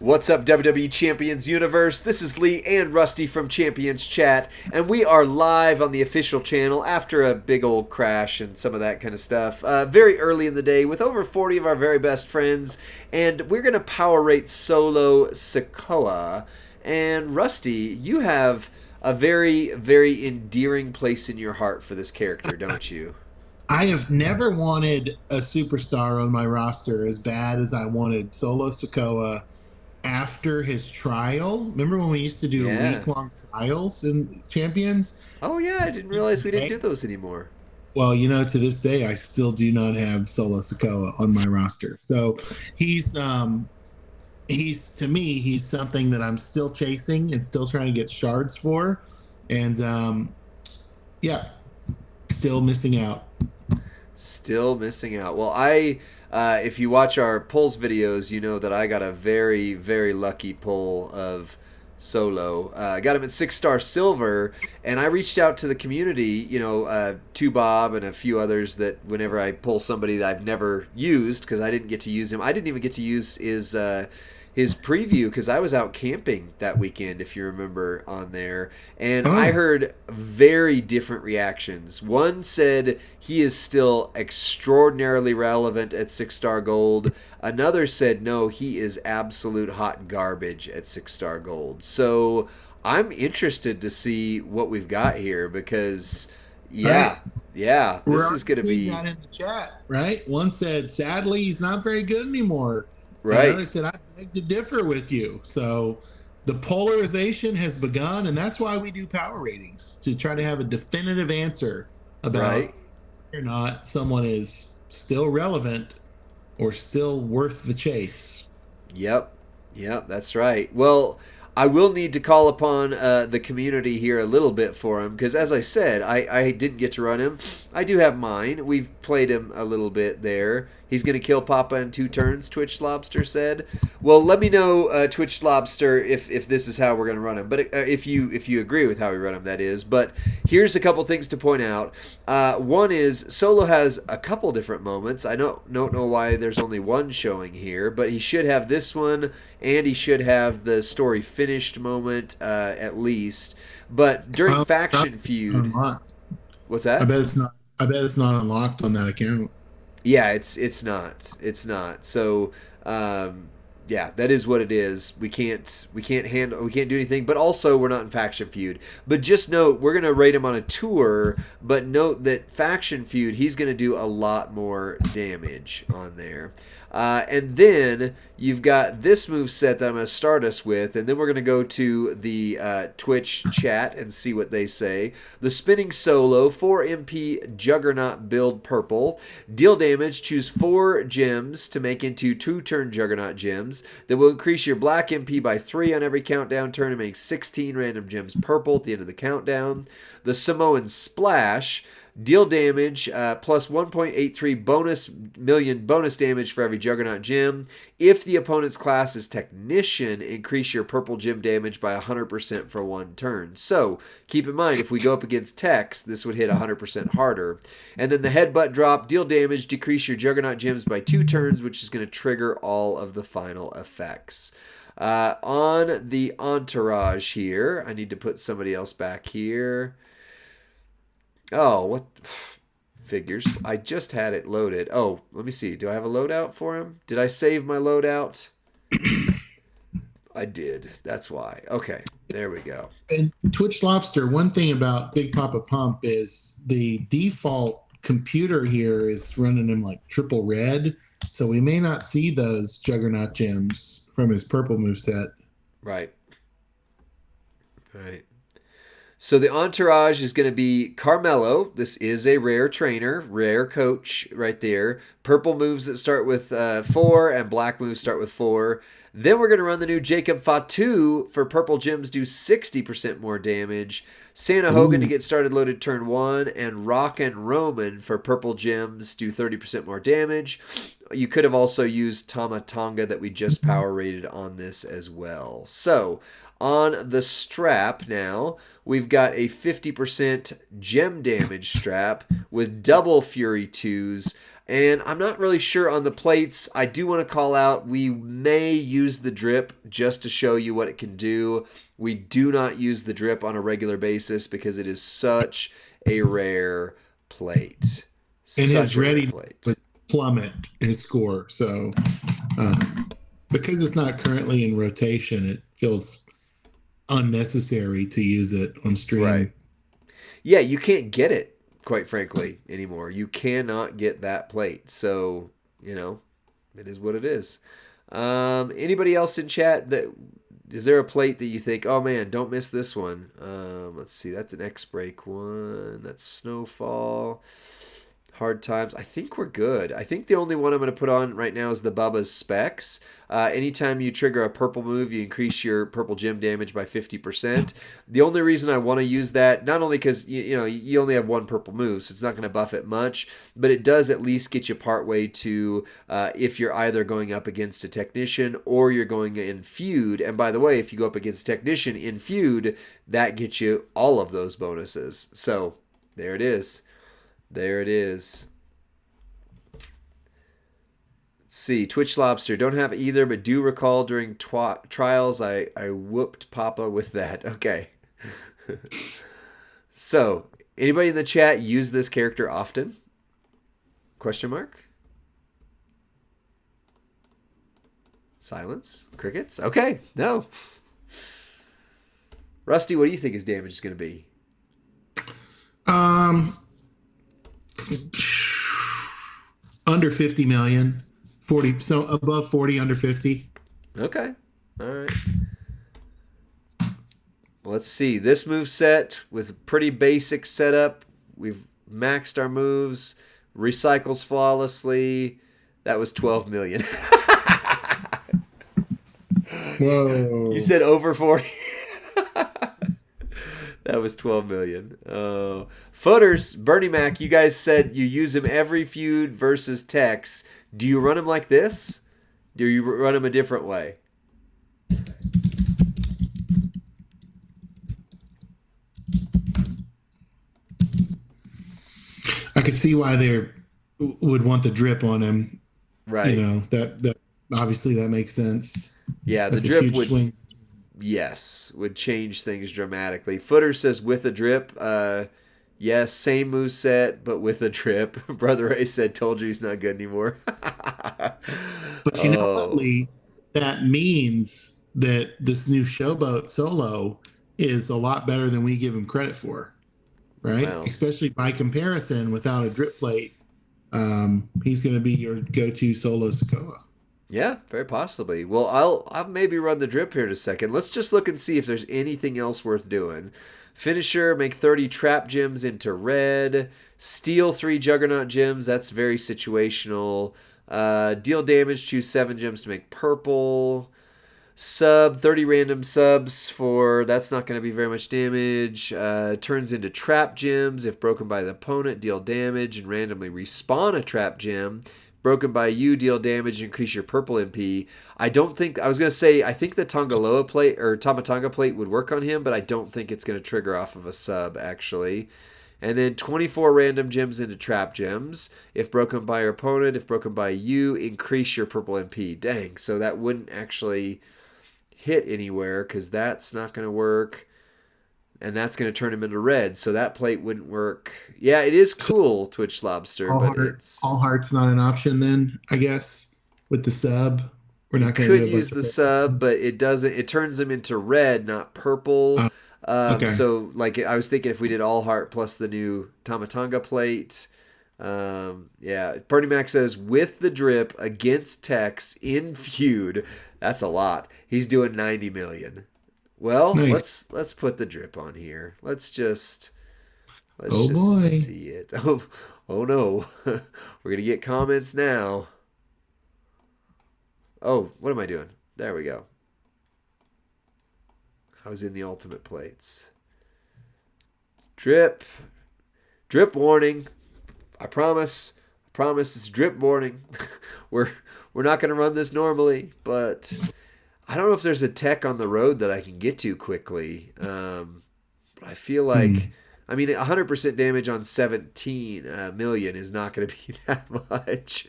What's up, WWE Champions Universe? This is Lee and Rusty from Champions Chat, and we are live on the official channel after a big old crash and some of that kind of stuff. Very early in the day with over 40 of our very best friends, and we're going to power rate solo Sikoa. And Rusty, you have a very, very endearing place in your heart for this character, don't you? I have never wanted a superstar on my roster as bad as I wanted Solo Sikoa after his trial. Remember when we used to do Yeah. week-long trials in Champions? Oh, yeah, I didn't realize we didn't do those anymore. Well, to this day, I still do not have Solo Sikoa on my roster. So he's to me, he's something that I'm still chasing and still trying to get shards for. And yeah, still missing out. Still missing out. Well, if you watch our pulls videos, you know that I got a very, very lucky pull of Solo. I got him at 6-star silver, and I reached out to the community, to Bob and a few others that whenever I pull somebody that I've never used, because I didn't get to use him, I didn't even get to use his preview because I was out camping that weekend, if you remember on there, and I heard very different reactions. One said he is still extraordinarily relevant at 6-star gold. Another said no, he is absolute hot garbage at 6-star gold. So I'm interested to see what we've got here because Right. this is going to be that in the chat, right? One said, sadly, he's not very good anymore. right. Another said, I beg to differ with you. So the polarization has begun, and that's why we do power ratings, to try to have a definitive answer about Right. whether or not someone is still relevant or still worth the chase. Yep, that's right. Well, I will need to call upon the community here a little bit for him because, as I said, I didn't get to run him. I do have mine. We've played him a little bit there. He's going to kill Papa in 2 turns, Twitch Lobster said. Well, let me know, Twitch Lobster, if this is how we're going to run him. But if you agree with how we run him, that is. But here's a couple things to point out. One is Solo has a couple different moments. I don't know why there's only one showing here, but he should have this one, and he should have the story finished moment at least. But during Faction Feud, Unlocked. what's that? I bet it's not. I bet it's not unlocked on that account. Yeah, it's not. So, yeah, that is what it is. We can't do anything. But also, we're not in Faction Feud. But just note, we're gonna rate him on a tour. But note that Faction Feud, he's gonna do a lot more damage on there. And then you've got this move set that I'm going to start us with, and then we're going to go to the Twitch chat and see what they say. The Spinning Solo, 4 MP Juggernaut build purple. Deal damage, choose 4 gems to make into 2-turn Juggernaut gems that will increase your black MP by 3 on every countdown turn and make 16 random gems purple at the end of the countdown. The Samoan Splash, deal damage plus 1.83 million bonus damage for every Juggernaut gem. If the opponent's class is Technician, increase your purple gem damage by 100% for 1 turn. So keep in mind, if we go up against Techs, this would hit 100% harder. And then the Headbutt drop, deal damage, decrease your Juggernaut gems by 2 turns, which is going to trigger all of the final effects. On the Entourage here, I need to put somebody else back here. Oh, what figures? I just had it loaded. Oh, let me see. Do I have a loadout for him? Did I save my loadout? I did. That's why. Okay, there we go. And Twitch Lobster, one thing about Big Papa Pump is the default computer here is running him like triple red. So we may not see those Juggernaut gems from his purple moveset. Right. So the Entourage is going to be Carmelo. This is a rare trainer, rare coach right there. Purple moves that start with 4 and black moves start with 4. Then we're going to run the new Jacob Fatu for purple gems, do 60% more damage. Santa Hogan to get started loaded turn 1. And Rockin' Roman for purple gems, do 30% more damage. You could have also used Tama Tonga that we just power rated on this as well. So on the strap now, we've got a 50% gem damage strap with double Fury 2s. And I'm not really sure on the plates. I do want to call out we may use the drip just to show you what it can do. We do not use the drip on a regular basis because it is such a rare plate. And Such his a rare ready plate. would plummet his score. So because it's not currently in rotation, it feels unnecessary to use it on stream. Right. Yeah, you can't get it, quite frankly, anymore. You cannot get that plate. So, it is what it is. Anybody else in chat is there a plate that you think, oh man, don't miss this one? Let's see, that's an X-Break one. That's Snowfall. Hard Times. I think we're good. I think the only one I'm going to put on right now is the Bubba's Specs. Anytime you trigger a purple move, you increase your purple gem damage by 50%. The only reason I want to use that, not only because you only have one purple move, so it's not going to buff it much, but it does at least get you partway to if you're either going up against a Technician or you're going in Feud. And by the way, if you go up against Technician in Feud, that gets you all of those bonuses. So there it is. There it is. Let's see. Twitch Lobster. Don't have either, but do recall during trials I whooped Papa with that. Okay. So, anybody in the chat use this character often? Question mark? Silence? Crickets? Okay. No. Rusty, what do you think his damage is going to be? Under 50 million. 40, so above 40, under 50. Okay. All right. Let's see. This move set with pretty basic setup. We've maxed our moves. Recycles flawlessly. That was 12 million. Whoa. You said over 40. That was 12 million. Footers, Bernie Mac, you guys said you use him every feud versus Tex. Do you run him like this? Do you run him a different way? I could see why they would want the drip on him. Right. That obviously that makes sense. Yeah, That's the drip huge would swing. Yes, would change things dramatically. Footer says with a drip. Yes, same move set, but with a drip. Brother Ray said, told you he's not good anymore. But you know what, Lee? That means that this new Showboat solo is a lot better than we give him credit for, right? Wow. Especially by comparison, without a drip plate, he's going to be your go-to solo Sikoa. Yeah, very possibly. Well, I'll maybe run the drip here in a second. Let's just look and see if there's anything else worth doing. Finisher, make 30 trap gems into red. Steal 3 Juggernaut gems. That's very situational. Deal damage, choose 7 gems to make purple. Sub, 30 random subs for, that's not going to be very much damage. Turns into trap gems. If broken by the opponent, deal damage and randomly respawn a trap gem. Broken by you, deal damage, increase your purple MP. I think the Tongaloa plate or Tamatanga plate would work on him, but I don't think it's going to trigger off of a sub, actually. And then 24 random gems into trap gems. If broken by your opponent, if broken by you, increase your purple MP. Dang, so that wouldn't actually hit anywhere because that's not going to work. And that's going to turn him into red, so that plate wouldn't work. Yeah, it is cool, Twitch Lobster, All heart's not an option then, I guess, with the sub. We're not going to could use the sub, but it doesn't. It turns him into red, not purple. Okay. So, like, I was thinking if we did all heart plus the new Tamatanga plate. Yeah, Party Mac says with the drip against Tex in feud, that's a lot. He's doing 90 million. Well, nice. let's put the drip on here. Let's just boy. see it. Oh no. We're going to get comments now. Oh, what am I doing? There we go. I was in the ultimate plates. Drip warning. I promise it's drip warning. We're not going to run this normally, but I don't know if there's a tech on the road that I can get to quickly. But I feel like I mean, 100% damage on 17 million is not going to be that much.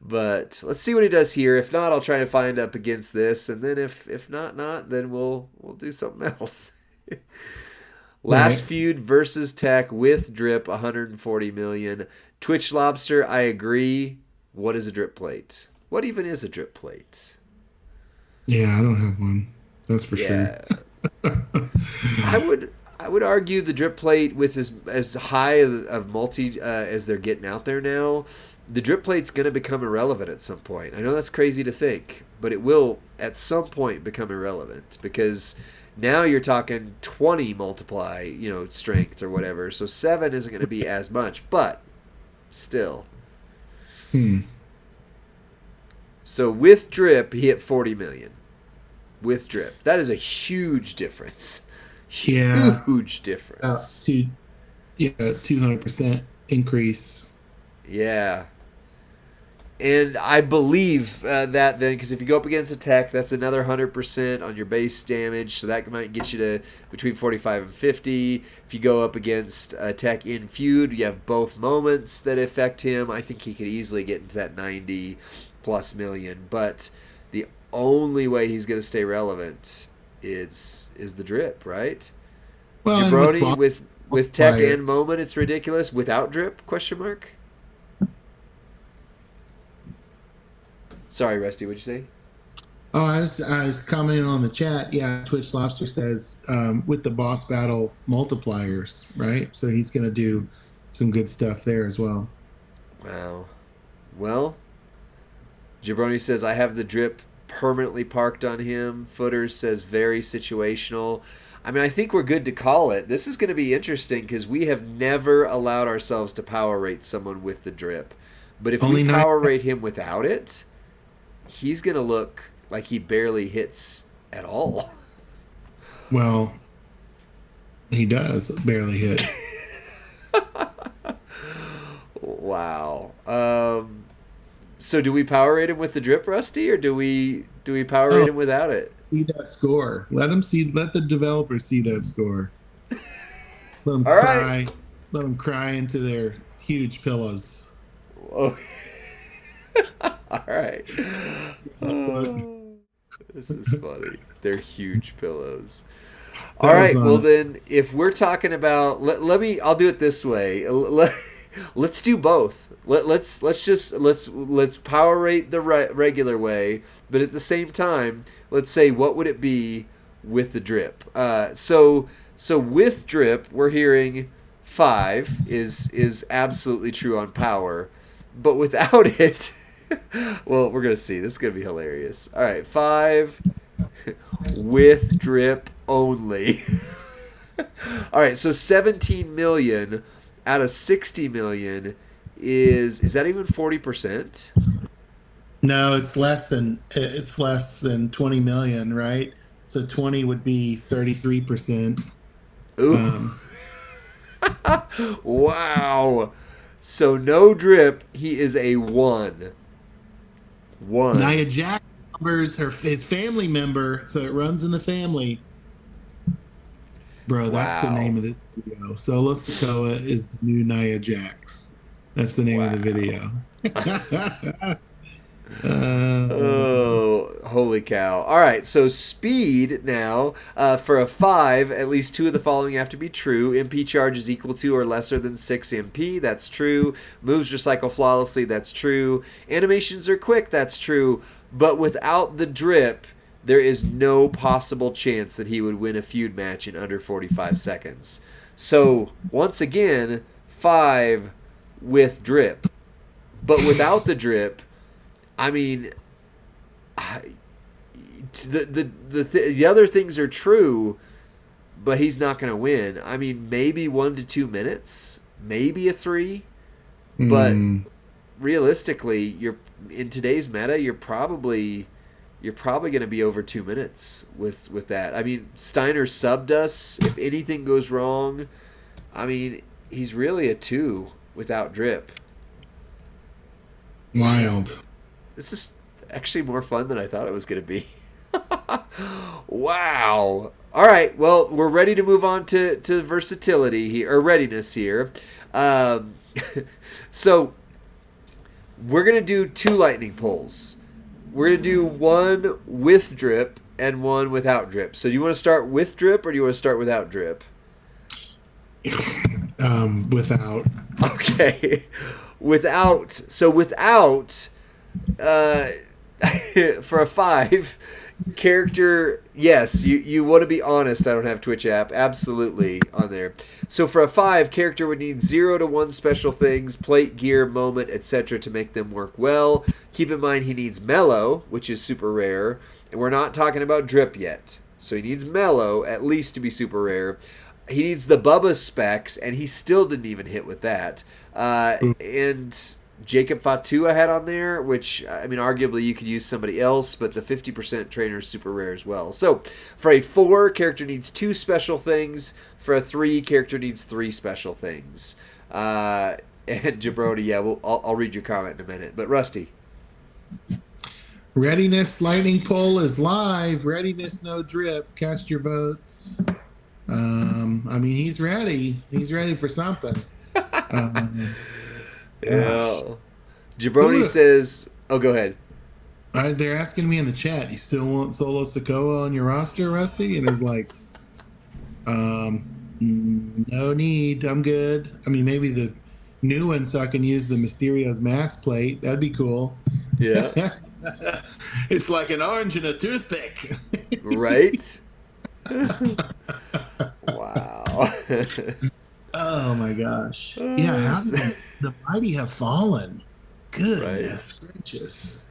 But let's see what he does here. If not, I'll try to find up against this, and then if not, then we'll do something else. Last Right. feud versus Tech with drip, 140 million. Twitch Lobster, I agree. What is a drip plate? What even is a drip plate? Yeah, I don't have one. That's for sure. Yeah, I would argue the drip plate with as high of multi as they're getting out there now, the drip plate's going to become irrelevant at some point. I know that's crazy to think, but it will at some point become irrelevant because now you're talking 20 multiply, strength or whatever. So 7 isn't going to be as much, but still. Hmm. So with drip, he hit 40 million. With drip. That is a huge difference. Yeah. Huge difference. Two, yeah, 200% increase. Yeah. And I believe that then, because if you go up against a tech, that's another 100% on your base damage. So that might get you to between 45 and 50. If you go up against a tech in feud, you have both moments that affect him. I think he could easily get into that 90 plus million. But the only way he's going to stay relevant is the drip, right? Well, and Jabroni with tech multipliers. and moment, it's ridiculous. Without drip? Question mark. Sorry, Rusty. What'd you say? Oh, I was commenting on the chat. Yeah, Twitch Lobster says with the boss battle multipliers, right? So he's going to do some good stuff there as well. Wow. Well, Jabroni says I have the drip permanently parked on him. Footers says very situational. I mean, I think we're good to call it. This is going to be interesting because we have never allowed ourselves to power rate someone with the drip. But if Only we nine. power rate him without it, he's going to look like he barely hits at all. Well, he does barely hit. Wow. So do we power rate him with the drip, Rusty, or do we power rate Oh, him without it? see that score. Let him see. Let the developers see that score. Let them All right. cry. Let them cry into their huge pillows. Oh. All right. Oh, this is funny. They're huge pillows. All That was right. Well, on. then, if we're talking about, let me. I'll do it this way. Let's do both. Let's power rate the regular way, but at the same time, let's say what would it be with the drip. So with drip, we're hearing 5 is absolutely true on power, but without it, well, we're gonna see. This is gonna be hilarious. All right, 5 with drip only. All right, so 17 million out of 60 million is that even 40%? No, it's less than 20 million, right? So 20 would be 33%. Ooh. Wow. So no drip, he is a 1. 1. Nia Jax numbers his family member, so it runs in the family. Bro, that's the Wow. name of this video. Solo Sikoa is the new Nia Jax. That's the name of the Wow. video. uh, Oh, holy cow. All right, so speed now. For a 5, at least 2 of the following have to be true. MP charge is equal to or lesser than 6 MP. That's true. Moves recycle flawlessly. That's true. Animations are quick. That's true. But without the drip, there is no possible chance that he would win a feud match in under 45 seconds. So, once again, 5 with drip. But without the drip, I mean, the other things are true, but he's not going to win. I mean, maybe 1 to 2 minutes, maybe a 3, but mm, realistically, you're in today's meta, you're probably going to be over 2 minutes with that. I mean, Steiner subbed us. If anything goes wrong, I mean, he's really a 2 without drip. wild. This is actually more fun than I thought it was going to be. Wow. All right. Well, we're ready to move on to versatility here, or readiness here. Um, so we're gonna do 2 lightning poles. We're gonna do one with drip and one without drip. So do you want to start with drip or do you want to start without drip? Without. Okay. Without. So without, uh, for a 5 character, yes, you want to be honest. I don't have Twitch app. Absolutely on there. So for a 5, character would need 0 to 1 special things, plate, gear, moment, etc. to make them work well. Keep in mind he needs mellow, which is super rare. And we're not talking about drip yet. So he needs mellow, at least to be super rare. He needs the Bubba specs, and he still didn't even hit with that. And Jacob Fatu I had on there, which, I mean, arguably you could use somebody else, but the 50% trainer is super rare as well. So for a 4, character needs 2 special things. For a 3, character needs 3 special things. And Jabroni, yeah, I'll read your comment in a minute. But Rusty. Readiness lightning poll is live. Readiness no drip. Cast your votes. I mean, he's ready. He's ready for something. Yeah. Jabroni says, "Oh, go ahead." They're asking me in the chat, you still want Solo Sikoa on your roster, Rusty? And it's like, no need. I'm good. I mean, maybe the new one so I can use the Mysterio's mask plate. That'd be cool. Yeah. It's like an orange and a toothpick. Right? Wow. Oh my gosh. Yeah, how did the mighty have fallen? Goodness gracious.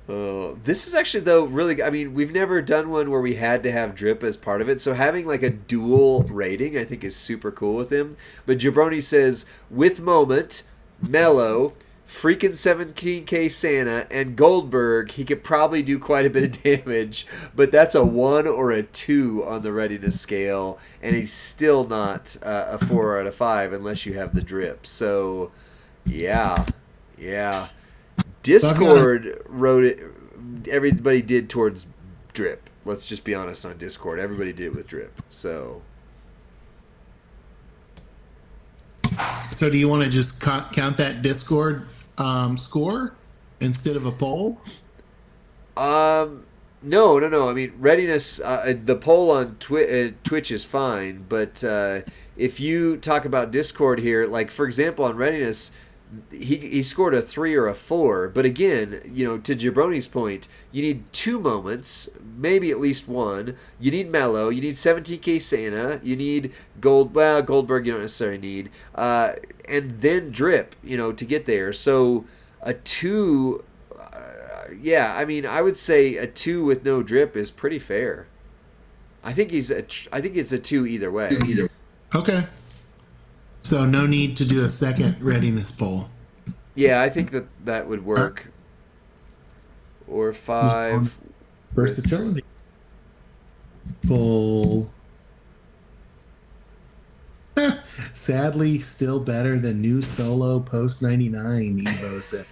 This is actually, though, really, I mean, we've never done one where we had to have drip as part of it, so having like a dual rating I think is super cool with him. But Jabroni says, with moment, mellow, freaking 17k Santa, and Goldberg, he could probably do quite a bit of damage, but that's a 1 or a 2 on the readiness scale, and he's still not a 4 out of 5 unless you have the drip. So, yeah. Discord wrote it. Everybody did towards drip. Let's just be honest on Discord. Everybody did it with drip. So do you want to just count that Discord score instead of a poll? No. I mean, readiness. The poll on Twitch is fine, but if you talk about Discord here, like for example on readiness. He scored a 3 or a 4, but again, to Jabroni's point, you need 2 moments, maybe at least 1. You need mellow, you need 17k Santa, you need Goldberg you don't necessarily need, and then drip, to get there. So a 2, I mean, I would say a 2 with no drip is pretty fair. I think it's a 2 either way. Okay. So no need to do a second readiness poll. Yeah, I think that would work. Or 5. Versatility. Poll. Sadly, still better than new Solo post 99, Evo said.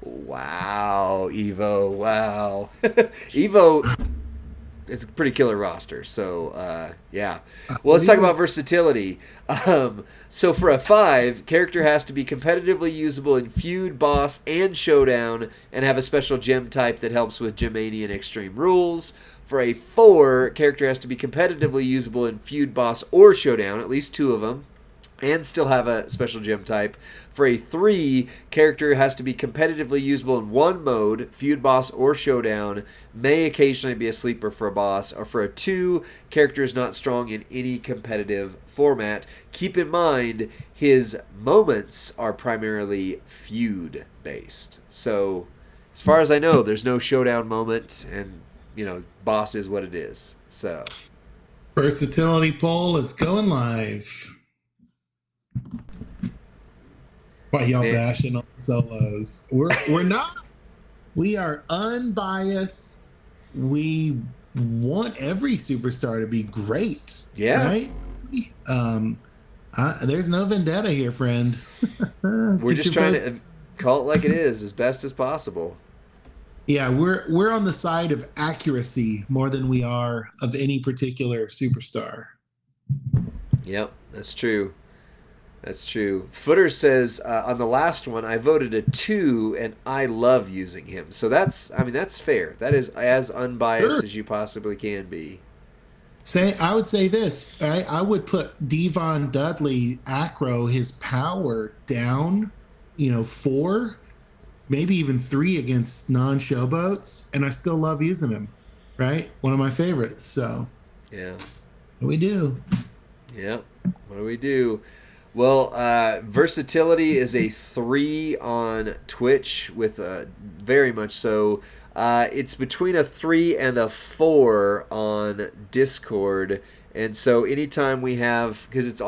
Wow, Evo. Wow. Evo, it's a pretty killer roster. So, yeah. Well, let's talk about versatility. So for a 5, character has to be competitively usable in feud, boss, and showdown, and have a special gem type that helps with Gemmania and Extreme Rules. For a 4, character has to be competitively usable in feud, boss, or showdown, at least 2 of them, and still have a special gem type. For a 3, character has to be competitively usable in one mode, feud, boss, or showdown, may occasionally be a sleeper for a boss. Or for a 2, character is not strong in any competitive format. Keep in mind, his moments are primarily feud based. So, as far as I know, there's no showdown moment, and, boss is what it is. So, versatility poll is going live. Why y'all bashing on solos? We're not. We are unbiased. We want every superstar to be great. Yeah. Right? There's no vendetta here, friend. We're just trying to call it like it is as best as possible. Yeah, we're on the side of accuracy more than we are of any particular superstar. Yep, that's true. That's true. Footer says on the last one, I voted a 2, and I love using him. So I mean, that's fair. That is as unbiased Sure. as you possibly can be. I would say this. I would put Devon Dudley Acro his power down, 4, maybe even 3 against non-showboats, and I still love using him. Right, one of my favorites. So Yeah. we do. Yep. What do we do? Well, versatility is a 3 on Twitch, with very much so. It's between a 3 and a 4 on Discord, and so anytime we have, because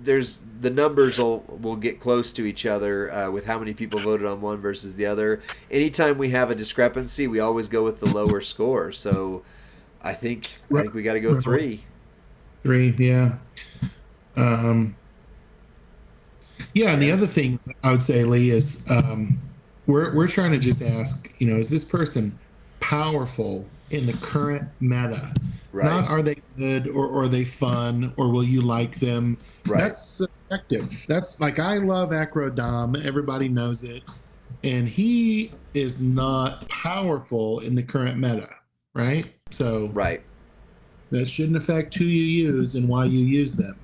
there's the numbers will get close to each other with how many people voted on one versus the other. Anytime we have a discrepancy, we always go with the lower score. So I think we got to go 3. 3, yeah. Um, Yeah, and the Yeah. other thing I would say, Lee, is we're trying to just ask, is this person powerful in the current meta? Right. Not are they good or are they fun or will you like them? Right. That's subjective. That's like I love Acro Dom. Everybody knows it, and he is not powerful in the current meta, right? So Right. that shouldn't affect who you use and why you use them.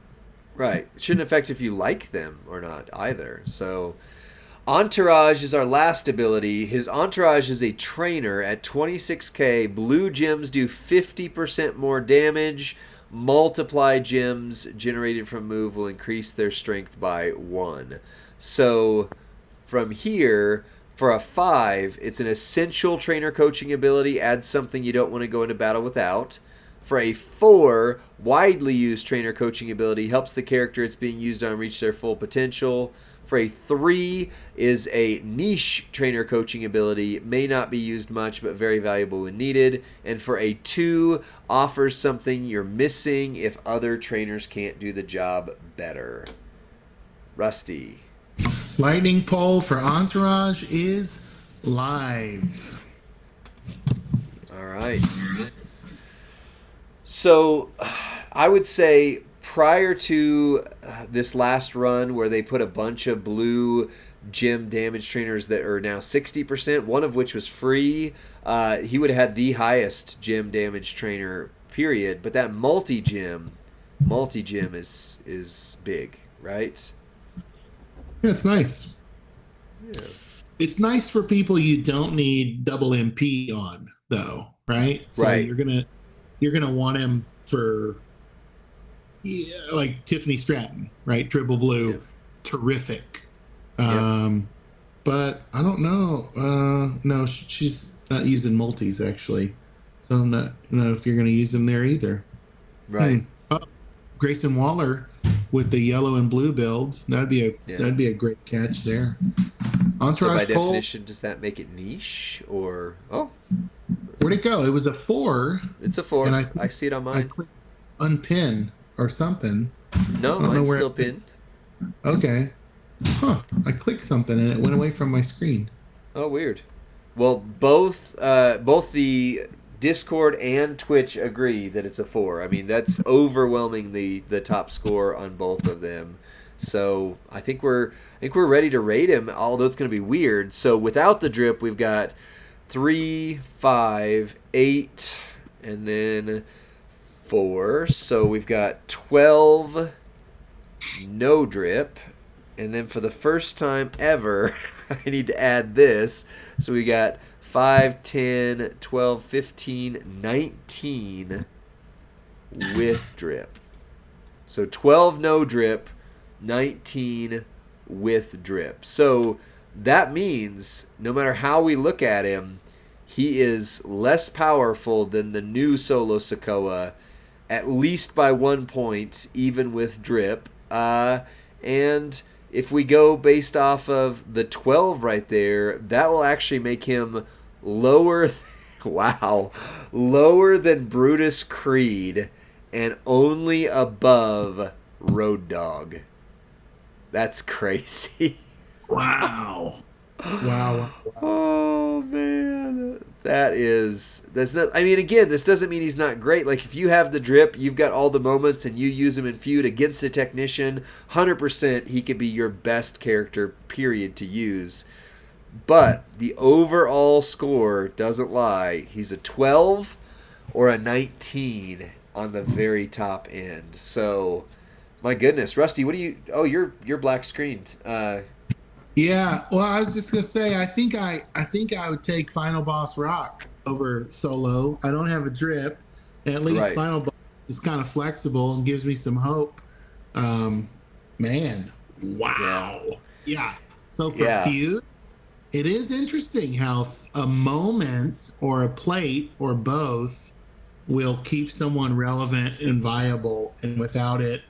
Right. It shouldn't affect if you like them or not either. So, Entourage is our last ability. His Entourage is a trainer at 26k. Blue gems do 50% more damage. Multiply gems generated from move will increase their strength by 1. So, from here, for a 5, it's an essential trainer coaching ability. Adds something you don't want to go into battle without. For a 4, widely used trainer coaching ability, helps the character it's being used on reach their full potential. For a 3, is a niche trainer coaching ability, may not be used much but very valuable when needed. And for a 2, offers something you're missing if other trainers can't do the job better. Rusty. Lightning pole for Entourage is live. All right. So, I would say prior to this last run where they put a bunch of blue gem damage trainers that are now 60%, one of which was free, he would have had the highest gem damage trainer, period. But that multi-gem is big, right? Yeah, it's nice. Yeah. It's nice for people you don't need double MP on, though, right? So Right. you're gonna want him for like Tiffany Stratton, right? Triple blue, Yep. terrific. Yep. But I don't know. No, she's not using multis actually, so I'm not know if you're gonna use them there either. Right. Oh, Grayson Waller with the yellow and blue build. That'd be a great catch there. So Entourage by pole. definition, does that make it niche or Where'd it go? It was a 4. it's a 4? And I see it on I mine. clicked unpin or something. No, I don't know mine's where still it- pinned. Okay. Huh. I clicked something and it went away from my screen. Oh, weird. Well, both the Discord and Twitch agree that it's a 4. I mean, that's overwhelming the top score on both of them. So I think we're ready to rate him, although it's going to be weird. So without the drip, we've got 3, 5, 8, and then 4. So we've got 12 no drip. And then for the first time ever, I need to add this. So we got 5, 10, 12, 15, 19 with drip. So 12 no drip, 19 with drip. So that means no matter how we look at him, he is less powerful than the new solo Sikoa, at least by 1 point, even with drip. And if we go based off of the 12 right there, that will actually make him lower than Brutus Creed and only above Road Dogg. That's crazy. Wow. Wow. Oh man. That's not. I mean, again, this doesn't mean he's not great. Like if you have the drip, you've got all the moments, and you use him in feud against a technician. 100%, he could be your best character. Period to use. But the overall score doesn't lie. He's a 12 or a 19 on the very top end. So, my goodness, Rusty, what do you? Oh, you're black screened. Yeah, well, I was just gonna say, I think I would take Final Boss Rock over Solo. I don't have a drip. At least Right. Final Boss is kind of flexible and gives me some hope. Man, wow. Yeah. So for feud, it is interesting how a moment or a plate or both will keep someone relevant and viable, and without it,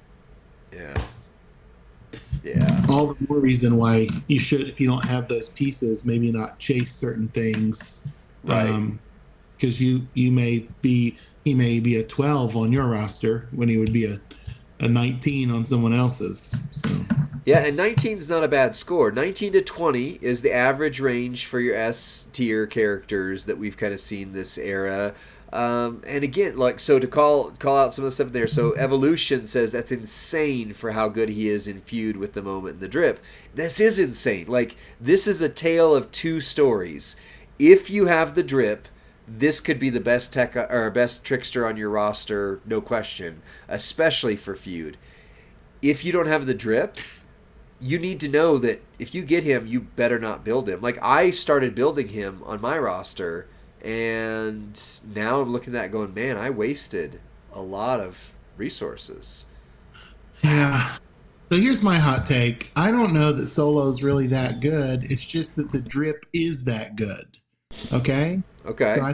all the more reason why you should, if you don't have those pieces, maybe not chase certain things, right? Because he may be a 12 on your roster when he would be a 19 on someone else's. So yeah, and 19 is not a bad score. 19 to 20 is the average range for your S tier characters that we've kind of seen this era. And again, like, so to call out some of the stuff in there. So Evolution says that's insane for how good he is in feud with the moment and the drip. This is insane. Like, this is a tale of two stories. If you have the drip, this could be the best tech or best trickster on your roster, no question, especially for feud. If you don't have the drip, you need to know that if you get him, you better not build him. Like, I started building him on my roster, and now I'm looking at that going, man, I wasted a lot of resources. yeah. So here's my hot take. I don't know that Solo's really that good. It's just that the drip is that good. Okay? Okay. So I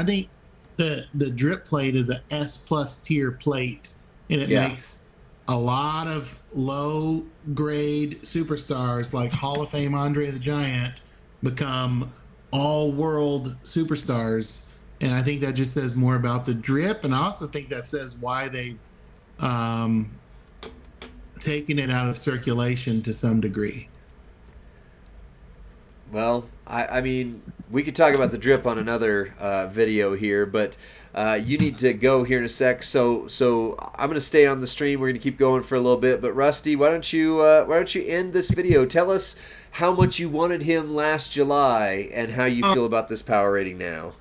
think the drip plate is a S+ tier plate, and it makes a lot of low grade superstars like Hall of Fame Andre the Giant become all world superstars. And I think that just says more about the drip, and I also think that says why they've taken it out of circulation to some degree. Well, I mean, we could talk about the drip on another video here, but you need to go here in a sec. So I'm going to stay on the stream. We're going to keep going for a little bit. But Rusty, why don't you end this video? Tell us how much you wanted him last July and how you feel about this power rating now.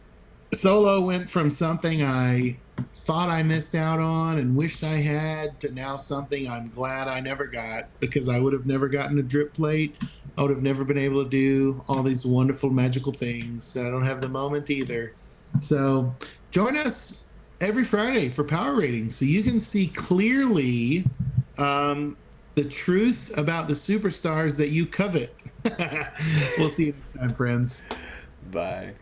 Solo went from something I thought I missed out on and wished I had to now something I'm glad I never got, because I would have never gotten a drip plate. I would have never been able to do all these wonderful magical things. I don't have the moment either. So join us every Friday for power ratings so you can see clearly the truth about the superstars that you covet. We'll see you next time, friends. Bye.